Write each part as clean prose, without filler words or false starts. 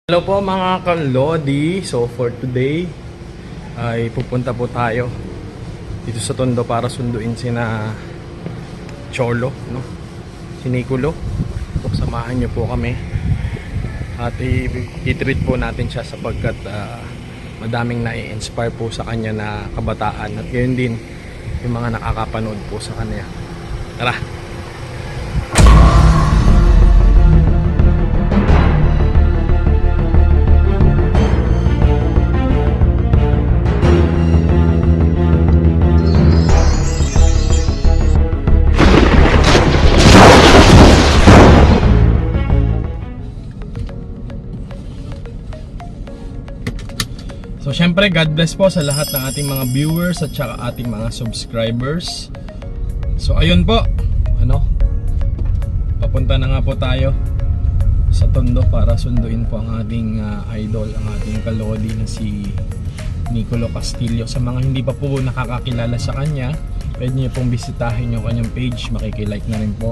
Hello po mga kalodi. So for today ay pupunta po tayo dito sa Tondo para sunduin sina Cholo, no? Si Nicolo. So, samahan niyo po kami at i-treat po natin siya sapagkat madaming nai-inspire po sa kanya na kabataan at gayon din yung mga nakakapanood po sa kanya. Tara! So syempre, God bless po sa lahat ng ating mga viewers at saka ating mga subscribers. So ayun po, papunta na nga po tayo sa Tondo para sunduin po ang ating idol, ang ating kalodi na si Nicolo Castillo. Sa mga hindi pa po nakakakilala sa kanya, pwede niyo pong bisitahin yung kanyang page, makikilike na rin po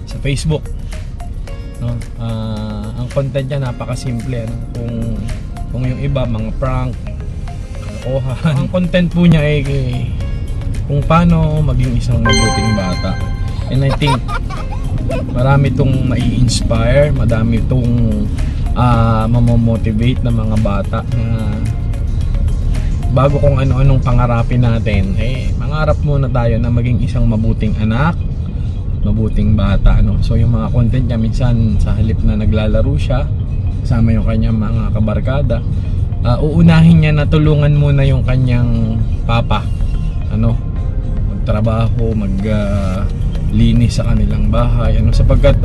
sa Facebook. Ang content niya napakasimple, kung yung iba mga prank, kalokohan. Ang content po niya ay kung paano maging isang mabuting bata. And I think marami itong mai-inspire, madami itong mamomotivate na mga bata na bago kung ano-anong pangarapin natin, mangarap muna tayo na maging isang mabuting anak, mabuting bata. So yung mga content niya minsan sa halip na naglalaro siya kasama yung kanyang mga kabarkada, uunahin niya na tulungan muna yung kanyang papa, magtrabaho, maglinis sa kanilang bahay, sapagkat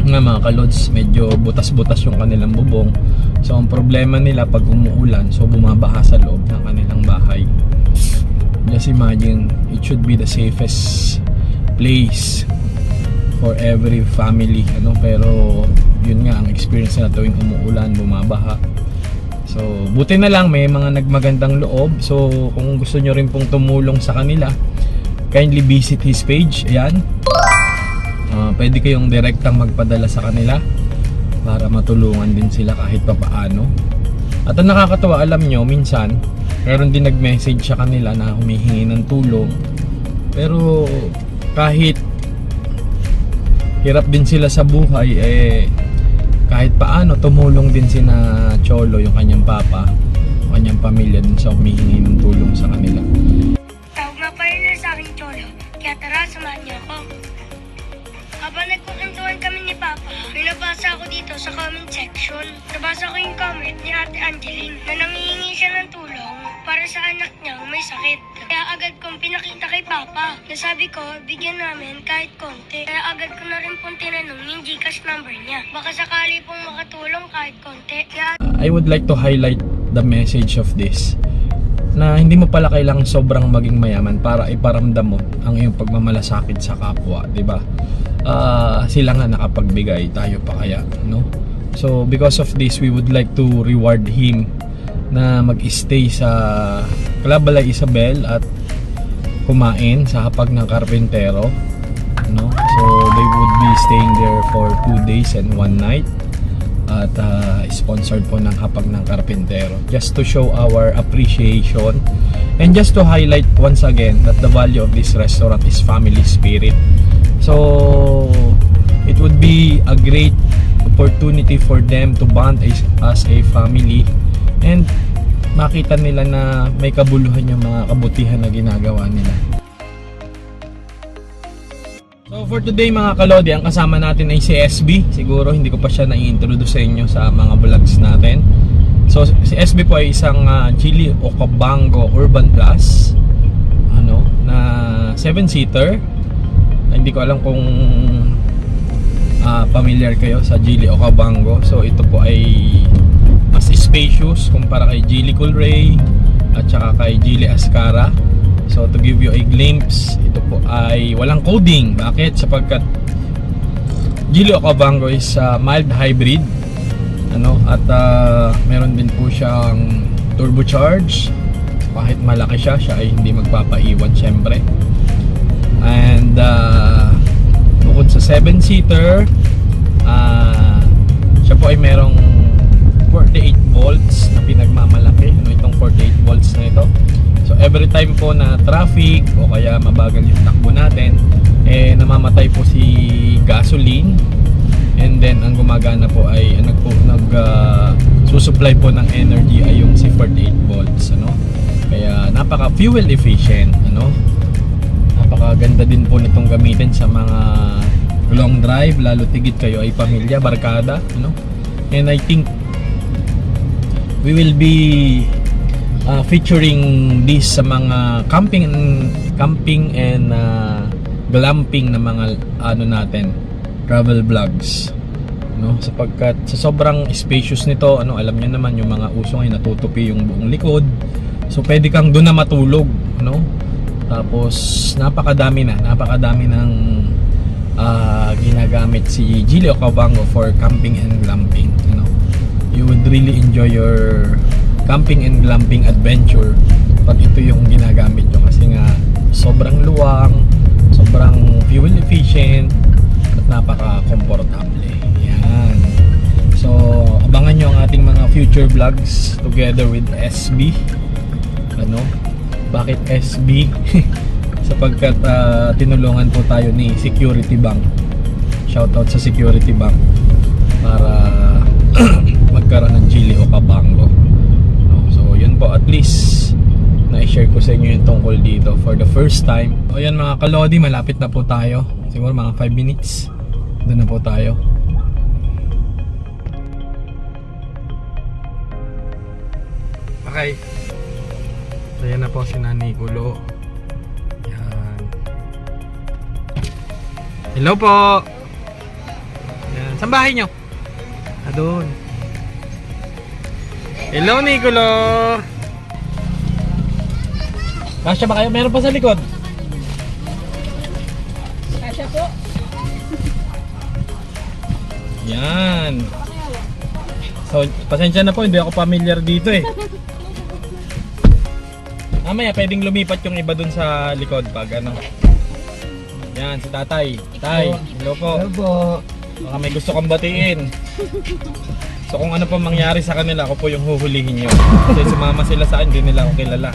mga kalods, medyo butas-butas yung kanilang bubong. So ang problema nila pag umuulan, so bumabaha sa loob ng kanilang bahay. Just imagine, it should be the safest place for every family, pero yun nga ang experience na tuwing umuulan, bumabaha. So buti na lang may mga nagmagandang loob. So kung gusto nyo rin pong tumulong sa kanila, kindly visit his page. Ayan, pwede kayong direktang magpadala sa kanila para matulungan din sila kahit pa paano. At ang nakakatawa, alam nyo, minsan meron din nag-message sa kanila na humihingi ng tulong, pero kahit hirap din sila sa buhay, kahit paano tumulong din sina Cholo, yung kanyang papa, yung kanyang pamilya din sa humihingi ng tulong sa kanila. Tawag nga pa rin sa akin, Cholo. Kaya tara, samahan niyo ako. Habang nagkukuntuhan kami ni Papa, may nabasa ako dito sa comment section. Nabasa ko yung comment ni Ate Angeline na nangihingi siya ng tulong para sa anak niyang may sakit. Kaya agad kong pinakita kay Papa. Nasabi ko, bigyan namin kahit konti. Kaya agad ko na rin pong tinanong yung Gcash number niya. Baka sakali pong makatulong kahit konti. Kaya I would like to highlight the message of this, na hindi mo pala kailangang sobrang maging mayaman para iparamdam mo ang iyong pagmamalasakit sa kapwa, di ba? Sila nga nakapagbigay, tayo pa kaya, So because of this, we would like to reward him na mag-stay sa Calabalay Isabel at kumain sa hapag ng Karpintero, So they would be staying there for 2 days and 1 night at sponsored po ng hapag ng Karpintero, just to show our appreciation and just to highlight once again that the value of this restaurant is family spirit. So it would be a great opportunity for them to bond as a family and makita nila na may kabuluhan yung mga kabutihan na ginagawa nila. So for today mga kalodi, ang kasama natin ay si SB. Siguro hindi ko pa siya na-introduce sa inyo sa mga vlogs natin. So si SB po ay isang Geely Okavango Urban Plus na 7-seater. Hindi ko alam kung familiar kayo sa Geely Okavango. So ito po ay mas spacious kumpara kay Geely Coolray at saka kay Geely Ascara. So to give you a glimpse, ito po ay walang coding. Bakit? Sapagkat Geely Okavango is mild hybrid, at meron din po siyang turbocharge. Kahit malaki siya ay hindi magpapaiwan syempre. And bukod sa 7-seater, siya po ay merong 48 volts na pinagmamalaki, ano, itong 48 volts na ito. So every time po na traffic o kaya mabagal yung takbo natin, namamatay po si gasoline, and then ang gumagana po ay susupply po ng energy ay yung si 48 volts, ano. Kaya napaka fuel efficient, ano. Napakaganda din po nitong gamitin sa mga long drive, lalo tigit kayo ay pamilya, barkada, ano. And I think we will be featuring this sa mga camping and glamping na mga natin, travel vlogs, no, sapagkat sa sobrang spacious nito, alam niyo naman yung mga uso ngayon natutupi yung buong likod, so pwede kang doon na matulog, no. Tapos napakadami ng ginagamit si Geely Okavango for camping and glamping, you would really enjoy your camping and glamping adventure pag ito yung ginagamit nyo, kasi nga sobrang luwang, sobrang fuel efficient at napaka-komportable. Yan. So abangan nyo ang ating mga future vlogs together with SB. Bakit SB? Sapagkat tinulungan po tayo ni Security Bank. Shoutout sa Security Bank para magkaroon ng Geely Okavango. So yun po, at least na-share ko sa inyo yung tungkol dito for the first time. O yan mga kalodi, malapit na po tayo. Siguro mga 5 minutes doon na po tayo. Okay, so yan na po si Nanay Gulo. Yan. Hello po. Yan. Saan bahay nyo? Doon. Hello, Niculo. Kasya ba kayo? Meron pa sa likod. Kasya po. Yan. So, pasensya na po, hindi ako familiar dito eh. Mamaya pwedeng lumipat yung iba dun sa likod pag Yan, si Tatay. Tay, hello po. Hello po. Baka may gusto kang batiin. So kung ano pa mangyari sa kanila, ako po yung huhulihin nyo. Kasi sumama sila sa akin, hindi nila ako kilala.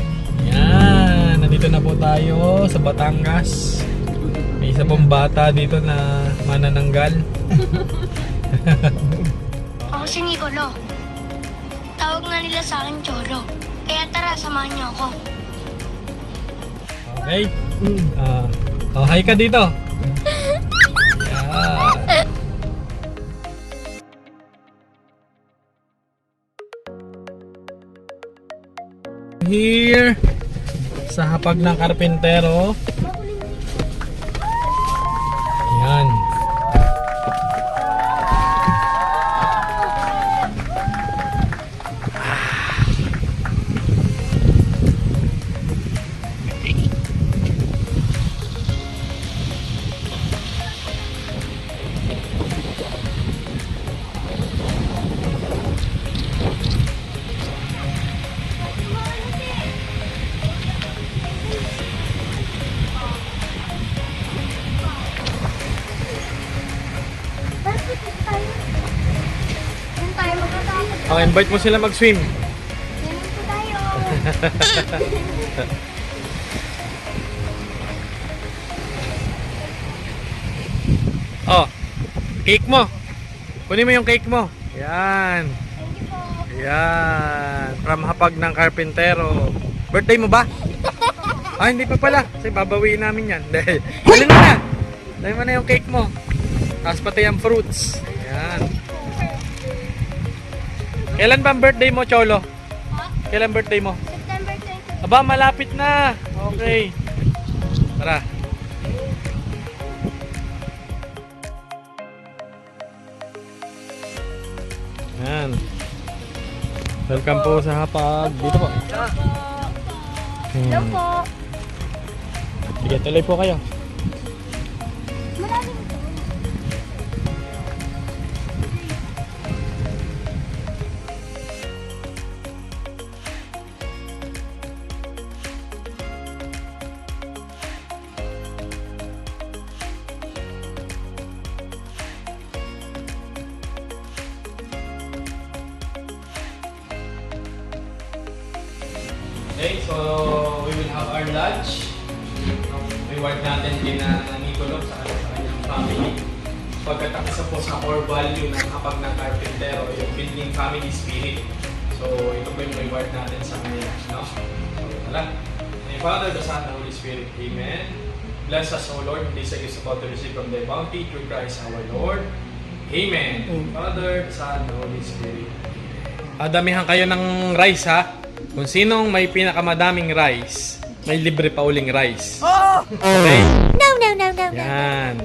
Yan, nandito na po tayo sa Batangas. May isa pong bata dito na manananggal. Ako si Nicolo. Tawag na nila sa akin Cholo. Kaya tara, samahan niyo ako. Okay? Hi ka dito. Yeah. Here sa hapag ng karpentero. Yan. Doon tayo magkakapit. Invite mo sila mag-swim. Ganun po tayo. Oh, cake mo. Kunin mo yung cake mo. Yan. Yan. From hapag ng karpentero. Birthday mo ba? Ah, hindi pa pala. Kasi babawiin namin yan. Dahil, dalhin mo na. Dalhin mo na yung cake mo. Tapos pati yung fruits. Yan. Kailan ba ang birthday mo, Cholo? Kailan birthday mo? September 20. Aba, malapit na. Okay. Tara. Yan. Welcome po sa hapag. Dito po. Hello po. Sige, tuloy po kayo. Malalim po. Okay, so we will have our lunch. Reward natin din na Nicolo sa kanyang family. Pagkatapos po sa core value ng kapag ng carpentero, yung building family spirit. So ito po yung reward natin sa kanila. No? So tala. In the Father, the Son, and the Holy Spirit. Amen. Bless us, O Lord, this is about to receive from thy bounty through Christ our Lord. Amen. Father, Son, and Holy Spirit. Damihan kayo ng rice ha. Kung sinong may pinakamadaming rice, may libre pa uling rice. Okay? No. Yan.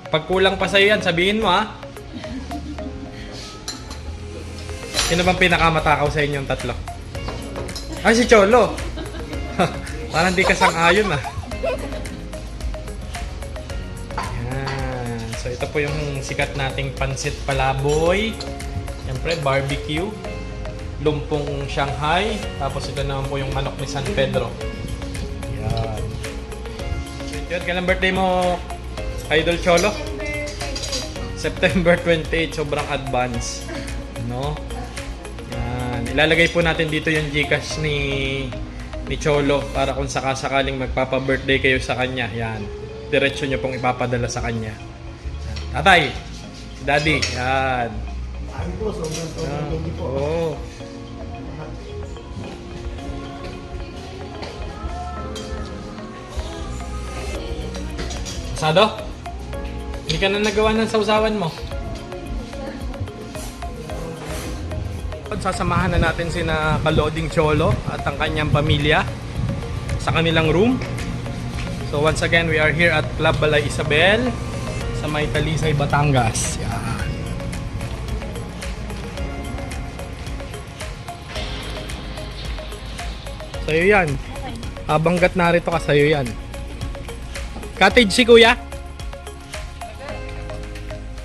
Pag kulang pa sa'yo yan, sabihin mo ha. Sino bang pinakamatakaw sa inyong tatlo? Ay, si Cholo. Parang di ka sang-ayon ah. Yan. So ito po yung sikat nating pansit palaboy. Siyempre, barbecue. Lumpong Shanghai. Tapos ito naman po yung manok ni San Pedro. Yan. So, kailan birthday mo, Idol Cholo? September 28. Sobrang advance. No? Yan. Ilalagay po natin dito yung Gcash ni Cholo para kung sakasakaling magpapa-birthday kayo sa kanya. Yan. Diretso nyo pong ipapadala sa kanya. Tatay! Daddy! Yan. Oo. Asado? Hindi ka na nagawa ng sausawan mo. Sasamahan na natin sina Kaloding Cholo at ang kanyang pamilya sa kanilang room. So once again, we are here at Club Balay Isabel sa May Talisay, Batangas. Yan. Sa'yo yan. Habanggat narito ka, sa'yo yan. Cottage si Kuya?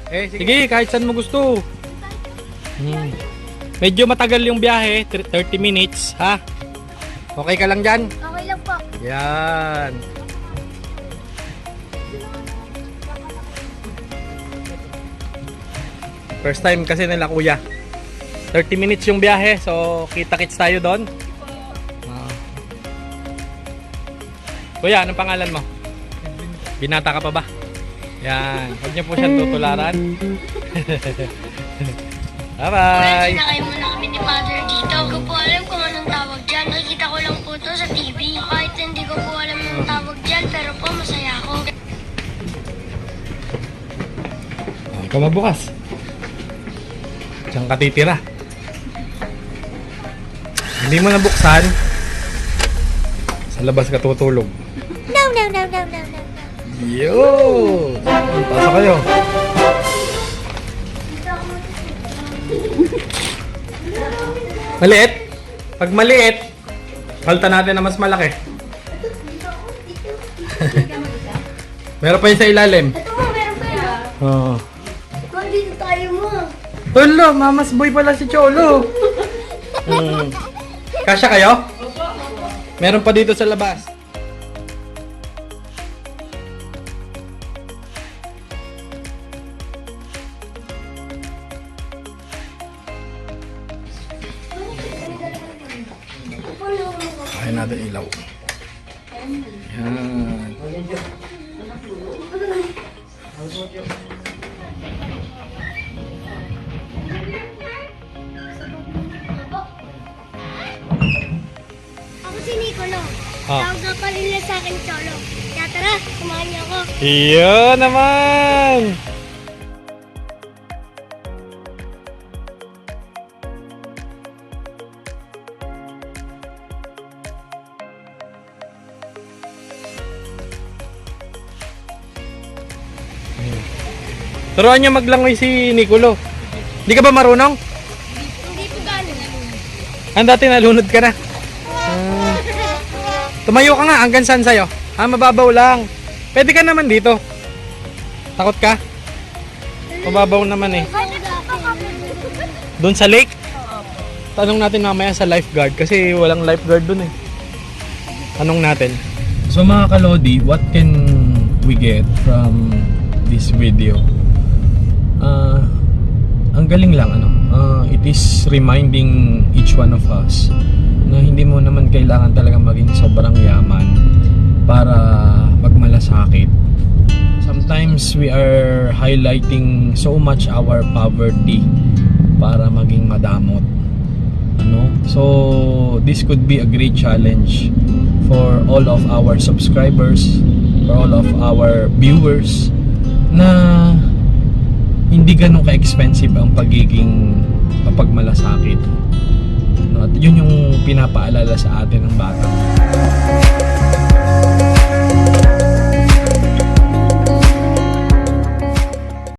Sige, kahit saan mo gusto. Medyo matagal yung biyahe, 30 minutes, ha? Okay ka lang dyan? Okay lang po. Yan. First time kasi nila Kuya. 30 minutes yung biyahe, so kita-kits tayo doon. Kuya, anong pangalan mo? Binata ka pa ba? Yan. Huwag niyo po siyang tutularan. Bye-bye! Sinakay muna kami ni Mother dito. Hindi ko po alam kung anong tawag dyan. Nakikita ko lang po to sa TV. Kahit hindi ko po alam anong tawag dyan, pero po masaya ako. Ikaw mabukas. Diyan ka titira. Hindi mo nabuksan. Sa labas ka tutulog. No. Yo! Pasok kayo. Maliit? Pag maliit, palta natin na mas malaki. Meron pa yun sa ilalim. Ito mo, meron pa yun. Oo. Dito tayo mo. Tulo, mamas boy pala si Cholo. Kasya kayo? Meron pa dito sa labas. Kain natin ilaw. Yan. Ako si Nicolo. Ah. Tawag nga pala nila sa akin Cholo. Kaya tara, kumain niyo ako. Iyo naman! Turuan niyo maglangoy si Nicolo. Hindi ka ba marunong? Hindi po gano'n. Ang dati nalunod ka na. Tumayo ka nga, hanggang saan sa'yo? Mababaw lang. Pwede ka naman dito. Takot ka? Mababaw naman eh. Doon sa lake? Tanong natin mamaya sa lifeguard kasi walang lifeguard doon eh. Tanong natin. So mga kalodi, what can we get from this video? Ang galing lang it is reminding each one of us na hindi mo naman kailangan talagang maging sobrang yaman para magmalasakit. Sometimes we are highlighting so much our poverty para maging madamot. So this could be a great challenge for all of our subscribers, for all of our viewers, na hindi ganun ka-expensive ang pagiging mapagmalasakit. At yun yung pinapaalala sa atin ng bata.